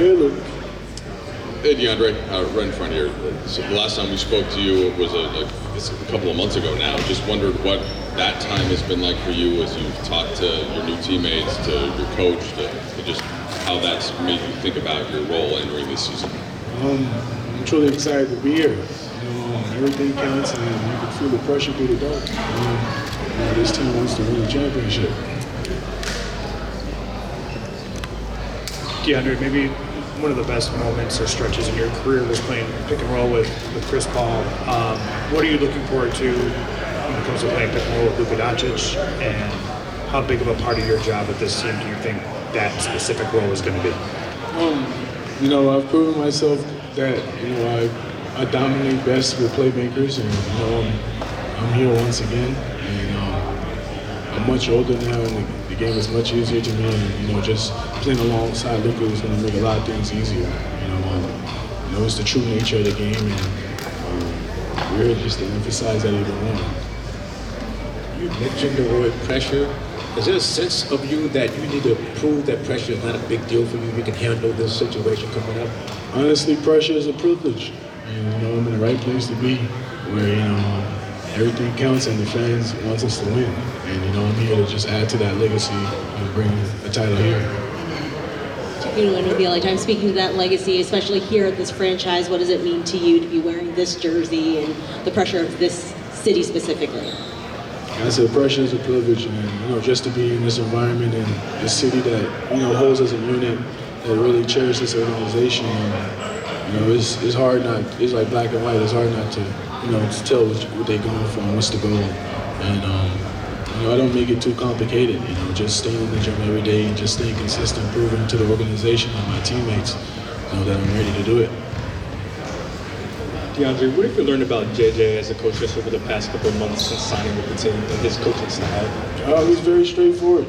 Yeah, look. Hey DeAndre, right in front here. So the last time we spoke to you was a couple of months ago now. Just wondered what that time has been like for you as you've talked to your new teammates, to your coach, to just how that's made you think about your role entering this season. I'm truly excited to be here. Everything counts, and you can feel the pressure through the dark. This team wants to win the championship. DeAndre, maybe one of the best moments or stretches in your career was playing pick and roll with Chris Paul. What are you looking forward to when it comes to playing pick and roll with Luka Doncic? And how big of a part of your job with this team do you think that specific role is going to be? I've proven myself that, I dominate best with playmakers, and, I'm here once again. And I'm much older now, and the game is much easier to me. And, just playing alongside Luka is going to make a lot of things easier. It's the true nature of the game, and we're here just to emphasize that even more. You mentioned the word pressure. Is there a sense of you that you need to prove that pressure is not a big deal for you? You can handle this situation coming up? Honestly, pressure is a privilege. And, I'm in the right place to be where, everything counts and the fans want us to win. And, I'm here to just add to that legacy and bring a title here. In the LA Times, speaking to that legacy, especially here at this franchise, what does it mean to you to be wearing this jersey and the pressure of this city specifically? I said pressure is a privilege, and just to be in this environment and this city that holds as a unit, that really cherishes this organization. And, it's hard not. It's like black and white. It's hard not to to tell what they're going for and what's the goal. And I don't make it too complicated. Just staying in the gym every day and just staying consistent, proving to the organization and my teammates that I'm ready to do it. DeAndre, what have you learned about JJ as a coach just over the past couple of months since signing with the team and his coaching style? He's very straightforward.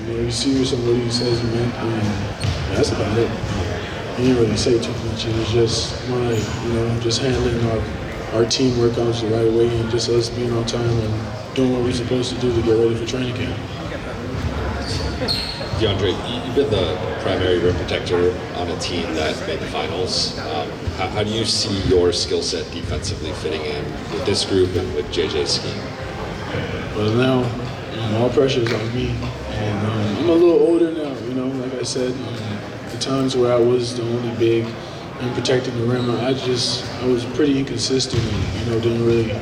He's serious on what he says he meant, and that's about it. He didn't really say too much. It was just more like, just handling our team workouts the right way and just us being on time and doing what we're supposed to do to get ready for training camp. DeAndre, you've been the primary rim protector on a team that made the finals. How do you see your skill set defensively fitting in with this group and with JJ's scheme? Well, now, all pressure is on me. And I'm a little older now, like I said. The times where I was the only big and protecting the rim, I was pretty inconsistent and, didn't really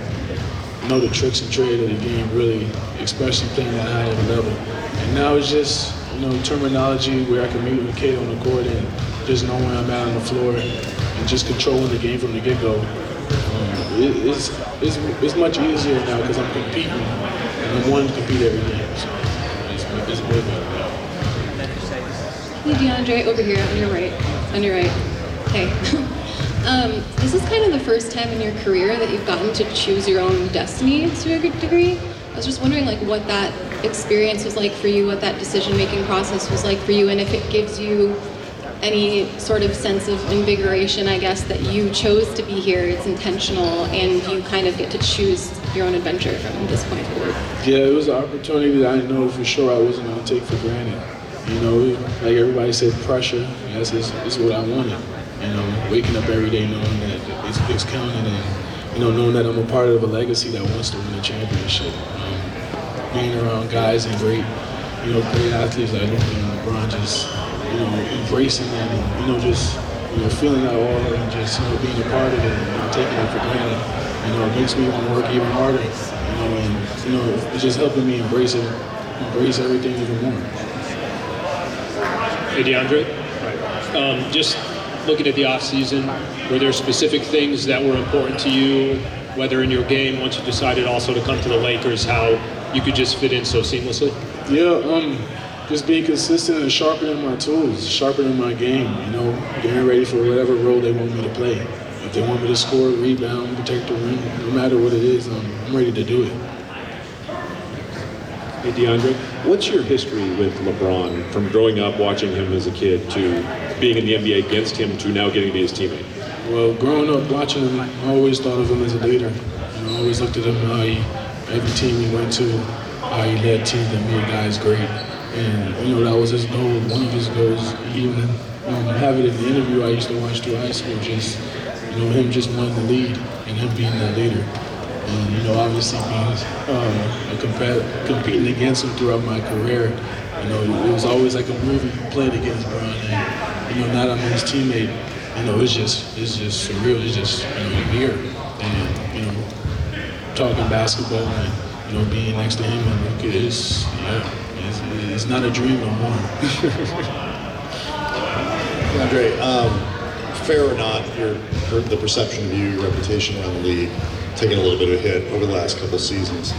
know the tricks and trade of the game, really, especially playing that high of a level. And now it's just, terminology where I can communicate on the court and just know where I'm at on the floor and just controlling the game from the get-go. It's much easier now because I'm competing and I'm wanting to compete every game. So it's way better. Hey DeAndre, over here on your right. Hey. This is kind of the first time in your career that you've gotten to choose your own destiny to a good degree. I was just wondering what that experience was like for you, what that decision-making process was like for you, and if it gives you any sort of sense of invigoration, I guess, that you chose to be here, it's intentional, and you kind of get to choose your own adventure from this point forward. Yeah, it was an opportunity that I know for sure I wasn't going to take for granted. Like everybody said, pressure, yes, it's what I wanted. Waking up every day knowing that it's counting and, knowing that I'm a part of a legacy that wants to win a championship. Being around guys and great athletes like Luka and LeBron, just, embracing that and, just, feeling that all and just, being a part of it and not taking it for granted. It makes me want to work even harder, and, it's just helping me embrace everything even more. Hey DeAndre, just looking at the offseason, were there specific things that were important to you, whether in your game once you decided also to come to the Lakers, how you could just fit in so seamlessly? Yeah, just being consistent and sharpening my tools, sharpening my game, getting ready for whatever role they want me to play. If they want me to score, rebound, protect the rim, no matter what it is, I'm ready to do it. Hey DeAndre, what's your history with LeBron, from growing up watching him as a kid to being in the NBA against him to now getting to be his teammate? Well, growing up watching him, I always thought of him as a leader. I always looked at him how every team he went to, how he led teams that made guys great. And that was his goal, one of his goals, even have it in the interview I used to watch through high school. Just him just wanting to lead and him being that leader. And obviously being competing against him throughout my career. It was always like a movie you played against Bron, and now that I'm his teammate, it's just surreal. It's just you're here and talking basketball and being next to him and Luka it's not a dream no more. DeAndre, fair or not, the perception of you, your reputation around the league, taking a little bit of a hit over the last couple seasons.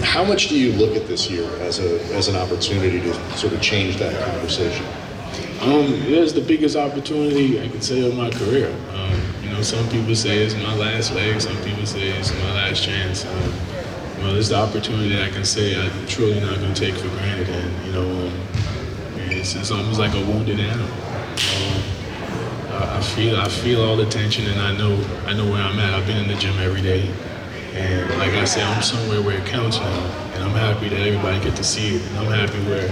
How much do you look at this year as an opportunity to sort of change that conversation? It's the biggest opportunity I could say of my career. Some people say it's my last leg, some people say it's my last chance. It's the opportunity that I can say I'm truly not going to take for granted, and it's almost like a wounded animal. I feel all the tension, and I know where I'm at. I've been in the gym every day, and like I said, I'm somewhere where it counts now, and I'm happy that everybody get to see it. And I'm happy where,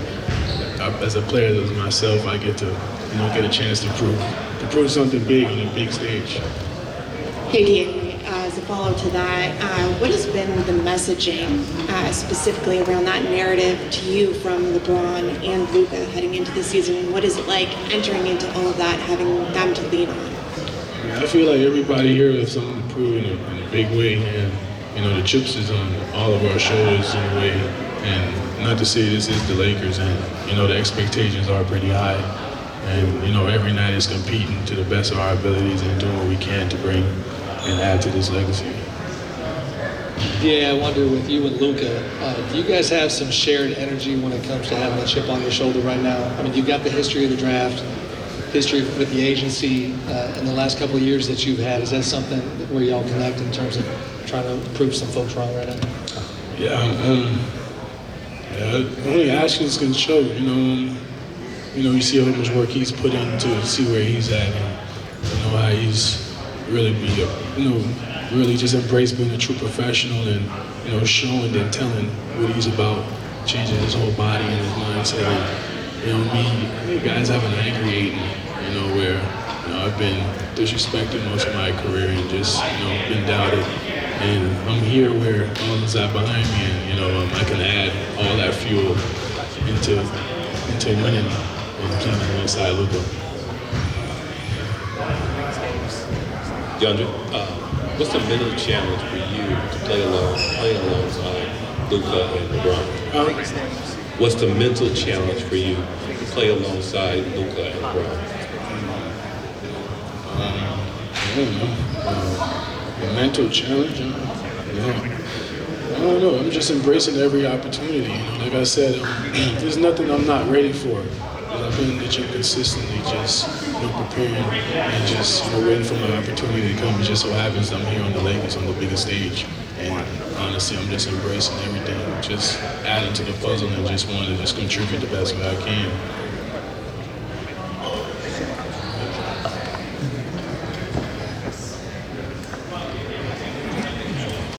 as a player as myself, I get to get a chance to prove something big on a big stage. Hey, DeAndre, as a follow-up to that, what has been the messaging specifically around that narrative to you from LeBron and Luka heading into the season? What is it like entering into all of that, having them to lean on? I feel like everybody here has something to prove in a big way, and the chips is on all of our shoulders in a way. And not to say this is the Lakers, and the expectations are pretty high. And every night is competing to the best of our abilities and doing what we can to bring and add to this legacy. Yeah, I wonder with you and Luka, do you guys have some shared energy when it comes to having a chip on your shoulder right now? I mean, you've got the history of the draft, history with the agency in the last couple of years that you've had. Is that something where y'all connect in terms of trying to prove some folks wrong right now? Yeah, only actions can show. You see how much work he's put in to see where he's at, and how he's really really just embraced being a true professional, and showing and telling what he's about, changing his whole body and his mindset. And me guys have an angry Ayton, where I've been disrespected most of my career and just been doubted. And I'm here where all is that behind me, and I can add all that fuel into winning and playing alongside Luka. DeAndre, what's the mental challenge for you to play alongside Luka and LeBron? What's the mental challenge for you to play alongside Luka and LeBron? The mental challenge? I don't know. I'm just embracing every opportunity. Like I said, there's nothing I'm not ready for. I've been in the gym consistently, just preparing and just waiting for my opportunity to come. It just so happens I'm here on the Lakers on the biggest stage, and honestly, I'm just embracing everything, just adding to the puzzle, and just want to just contribute the best way I can.